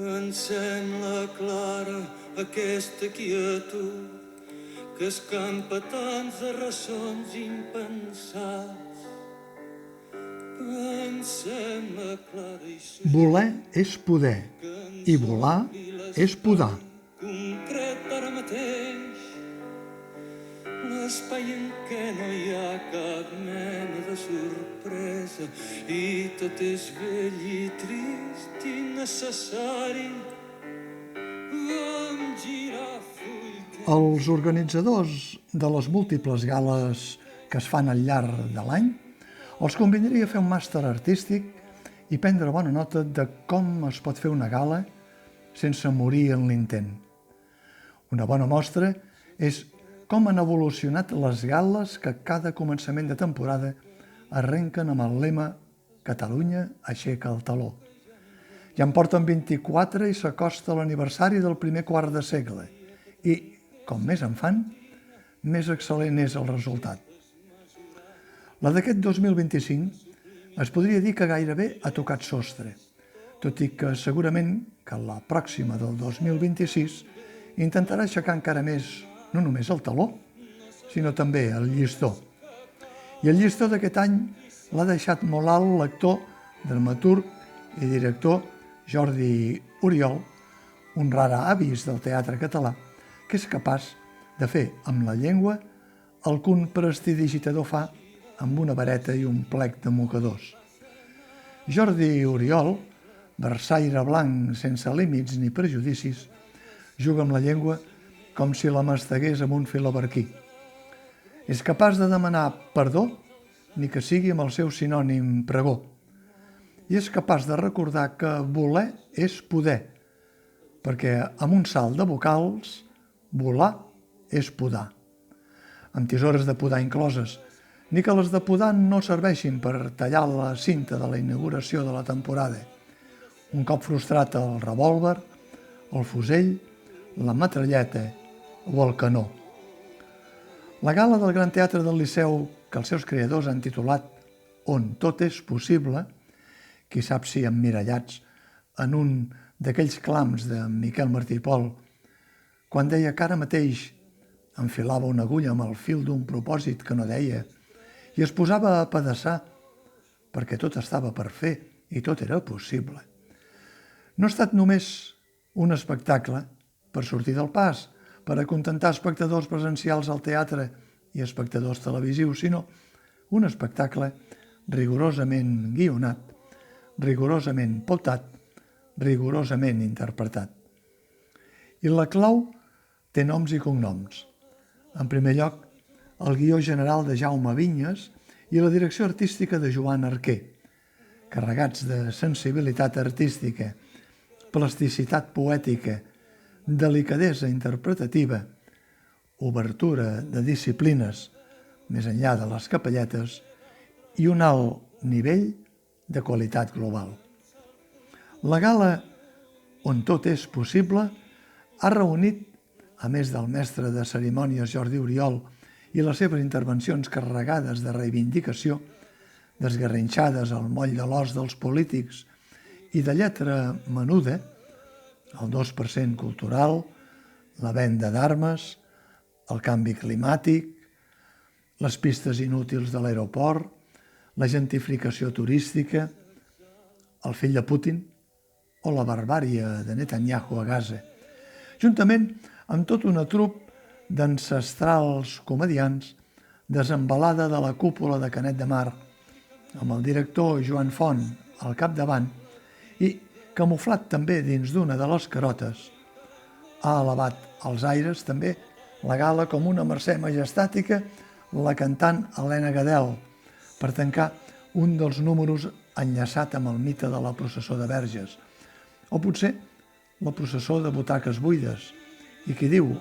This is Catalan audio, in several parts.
Em sembla clara aquesta quietud que escampa tants de ressons impensats. Em sembla clara i Voler és poder i volar és podar. concret ara mateix, l'espai en què no hi ha cap mena de sorpresa i tot és vell i trist i necessari. Vam girar full. Els organitzadors de les múltiples gales que es fan al llarg de l'any els convindria fer un màster artístic i prendre bona nota de com es pot fer una gala sense morir en l'intent. Una bona mostra és com han evolucionat les gales que cada començament de temporada arrenquen amb el lema «Catalunya aixeca el taló». Ja en porten 24 i s'acosta l'aniversari del primer quart de segle i, com més en fan, més excel·lent és el resultat. La d'aquest 2025 es podria dir que gairebé ha tocat sostre, tot i que segurament que la pròxima del 2026 intentarà aixecar encara més no només el taló, sinó també el llistó. I el llistó d'aquest any l'ha deixat molt alt l'actor, dramaturg i director Jordi Oriol, un rara avis del teatre català, que és capaç de fer amb la llengua el que un prestidigitador fa amb una vareta i un plec de mocadors. Jordi Oriol, versaire blanc sense límits ni prejudicis, juga amb la llengua com si la mastegués amb un filaberquí. És capaç de demanar perdó ni que sigui amb el seu sinònim pregó. I és capaç de recordar que voler és poder, perquè amb un salt de vocals, volar és podar. Amb tisores de podar incloses, ni que les de podar no serveixin per tallar la cinta de la inauguració de la temporada. Un cop frustrat el revòlver, el fusell, la metralleta o el canó. La gala del Gran Teatre del Liceu, que els seus creadors han titulat On tot és possible, qui sap si emmirallats en un d'aquells clams de Miquel Martí i Pol, quan deia que ara mateix enfilava una agulla amb el fil d'un propòsit que no deia i es posava a pedaçar perquè tot estava per fer i tot era possible. No ha estat només un espectacle per sortir del pas, per acontentar espectadors presencials al teatre i espectadors televisius, sinó un espectacle rigorosament guionat, rigorosament pautat, rigorosament interpretat. I la clau té noms i cognoms. En primer lloc, el guió general de Jaume Vinyes i la direcció artística de Joan Arquer, carregats de sensibilitat artística, plasticitat poètica, delicadesa interpretativa, obertura de disciplines més enllà de les capelletes i un alt nivell de qualitat global. La gala On tot és possible ha reunit, a més del mestre de cerimònies Jordi Oriol i les seves intervencions carregades de reivindicació, desgarrinxades al moll de l'os dels polítics i de lletra menuda, el 2% cultural, la venda d'armes, el canvi climàtic, les pistes inútils de l'aeroport, la gentrificació turística, el fill de Putin o la barbària de Netanyahu a Gaza, juntament amb tot una trup d'ancestrals comedians desembalada de la cúpula de Canet de Mar, amb el director Joan Font al capdavant i, camuflat també dins d'una de les carotes, ha elevat als aires també la gala com una mercè majestàtica la cantant Helena Gadel per tancar un dels números enllaçat amb el mite de la processó de Verges, o potser la processó de butaques buides, i qui diu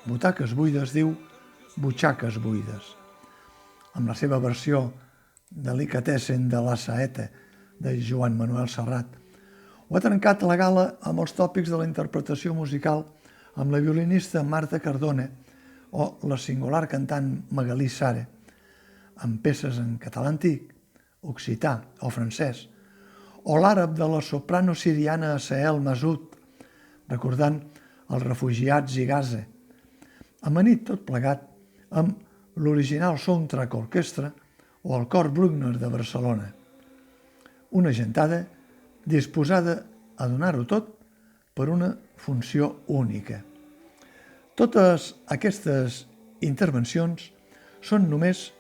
butaques buides diu butxaques buides. Amb la seva versió Delicatessen de la saeta de Joan Manuel Serrat, ho ha trencat la gala amb els tòpics de la interpretació musical amb la violinista Marta Cardona o la singular cantant Magalí Sare, amb peces en català antic, occità o francès, o l'àrab de la soprano siriana Sehel Massoud recordant els refugiats i Gaza. Amanit tot plegat amb l'original Soundtrack Orquestra o el Cor Bruckner de Barcelona. Una gentada disposada a donar-ho tot per una funció única. Totes aquestes intervencions són només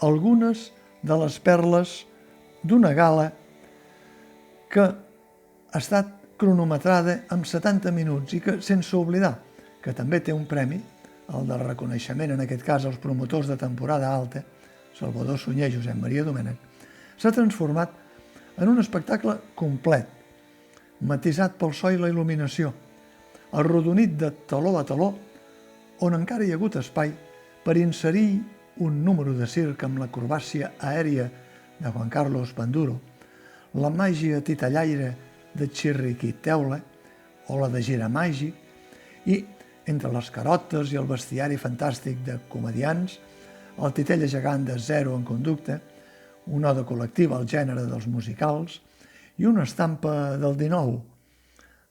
algunes de les perles d'una gala que ha estat cronometrada amb 70 minuts i que, sense oblidar que també té un premi, el del reconeixement, en aquest cas als promotors de temporada alta, Salvador Sunyer i Josep Maria Domènech, s'ha transformat en un espectacle complet, matisat pel so i la il·luminació, arrodonit de taló a taló, on encara hi ha hagut espai per inserir un número de circ amb l'acrobàcia aèria de Juan Carlos Panduro, la màgia titellaire de Chirriquiteula o la de Giramàgic, i entre les carotes i el bestiari fantàstic de comedians, el titella gegant de Zero en conducta, una oda col·lectiva al gènere dels musicals i una estampa del 19,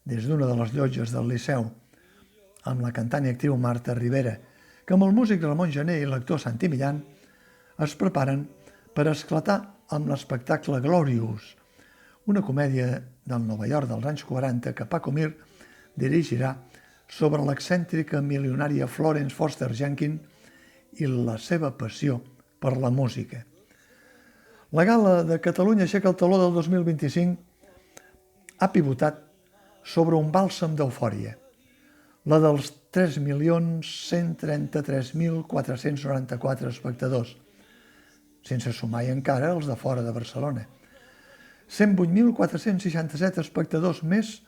des d'una de les llotges del Liceu, amb la cantant i actriu Marta Rivera, que amb el músic Ramon Gené i l'actor Santi Millán es preparen per esclatar amb l'espectacle Glorious, una comèdia del Nova York dels anys 40 que Paco Mir dirigirà sobre l'excèntrica milionària Florence Foster Jenkins i la seva passió per la música. La Gala de Catalunya Aixeca el Taló del 2025 ha pivotat sobre un bàlsam d'eufòria, la dels 3.133.494 espectadors, sense sumar encara els de fora de Barcelona. 108.467 espectadors més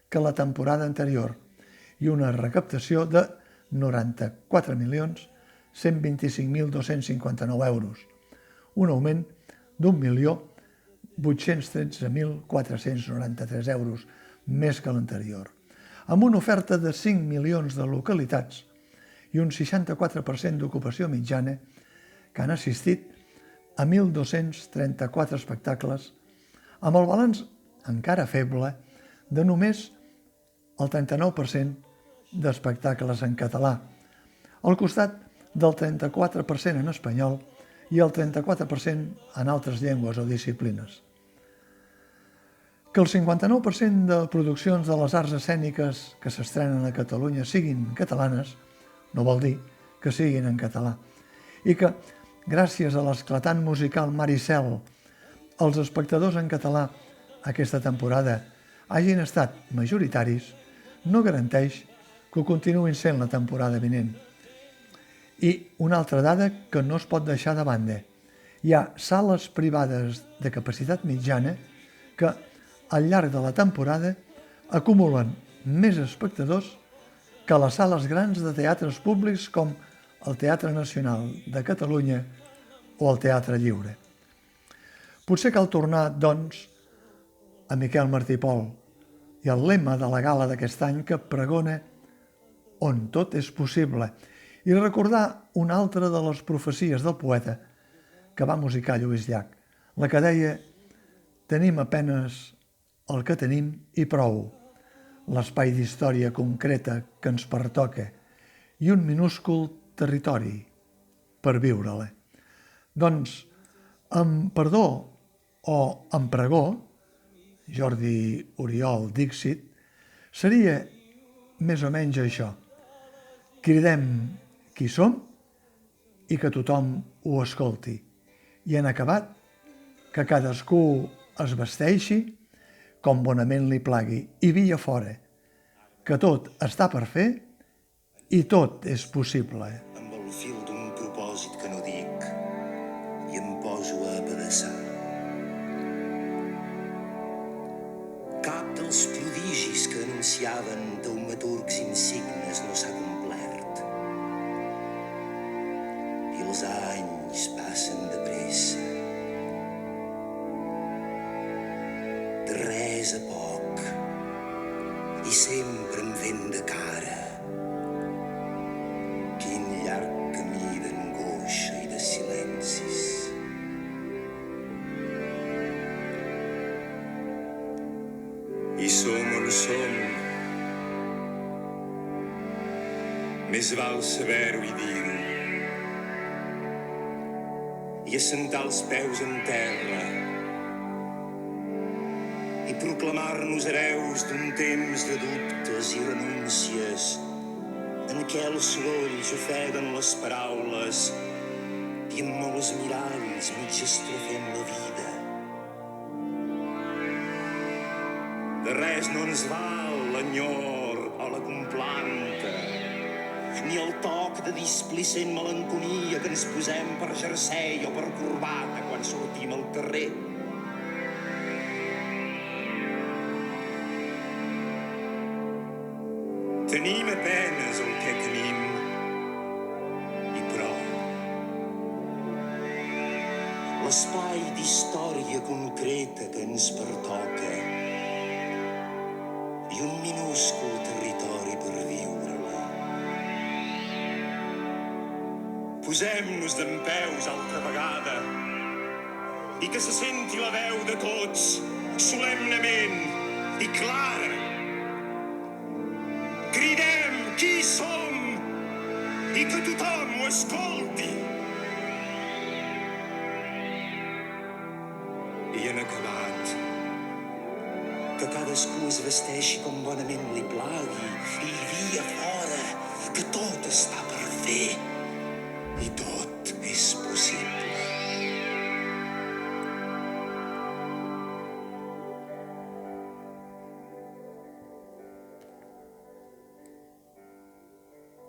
que la temporada anterior i una recaptació de 94.125.259 euros, un augment d'1.813.493 euros més que l'anterior, amb una oferta de 5 milions de localitats i un 64% d'ocupació mitjana que han assistit a 1.234 espectacles, amb el balanç encara feble de només el 39% d'espectacles en català, al costat del 34% en espanyol i el 34% en altres llengües o disciplines. Que el 59% de produccions de les arts escèniques que s'estrenen a Catalunya siguin catalanes no vol dir que siguin en català, i que, gràcies a l'esclatant musical Maricel, els espectadors en català aquesta temporada hagin estat majoritaris, no garanteix que ho continuïn sent la temporada vinent. I una altra dada que no es pot deixar de banda. Hi ha sales privades de capacitat mitjana que, al llarg de la temporada, acumulen més espectadors que les sales grans de teatres públics com el Teatre Nacional de Catalunya o el Teatre Lliure. Potser cal tornar, doncs, a Miquel Martí i Pol i al lema de la gala d'aquest any que pregona on tot és possible, i recordar una altra de les profecies del poeta que va musicar Lluís Llach, la que deia: tenim apenes el que tenim i prou, l'espai d'història concreta que ens pertoca i un minúscul territori per viure-la. Doncs, amb perdó o amb pregó, Jordi Oriol Dixit, seria més o menys això. Cridem qui som i que tothom ho escolti. I en acabat, que cadascú es vesteixi com bonament li plagui i via fora, que tot està per fer i tot és possible. Amb el fil d'un propòsit que no dic i em poso a apedaçar. Cap dels prodigis que anunciaven taumaturgs insignes no s'ha complert. I els anys passen de pressa. De res a poc i sempre em ven de cara. Quin llarg camí d'angoixa i de silencis. I som on som, més val saber-ho i dir-ho. I assentar els peus en terra i proclamar-nos hereus d'un temps de dubtes i renúncies en què els sorolls ofeguen les paraules i amb molts miralls mig estrofem la vida. De res no ens val l'enyor o la complanta, ni el toc de displicent melancolia que ens posem per jersei o per corbata quan sortim al carrer. Tenim apenes el que tenim, i prou. L'espai d'història concreta que ens pertoca i un minúscul territori per viure-la. Posem-nos dempeus altra vegada i que se senti la veu de tots, solemnement i clara. Cridem qui som i que tothom ho escolti. I en acabat, que cadascú es vesteixi com bonament li plagui i dia fora que tot està per fer i tot és possible.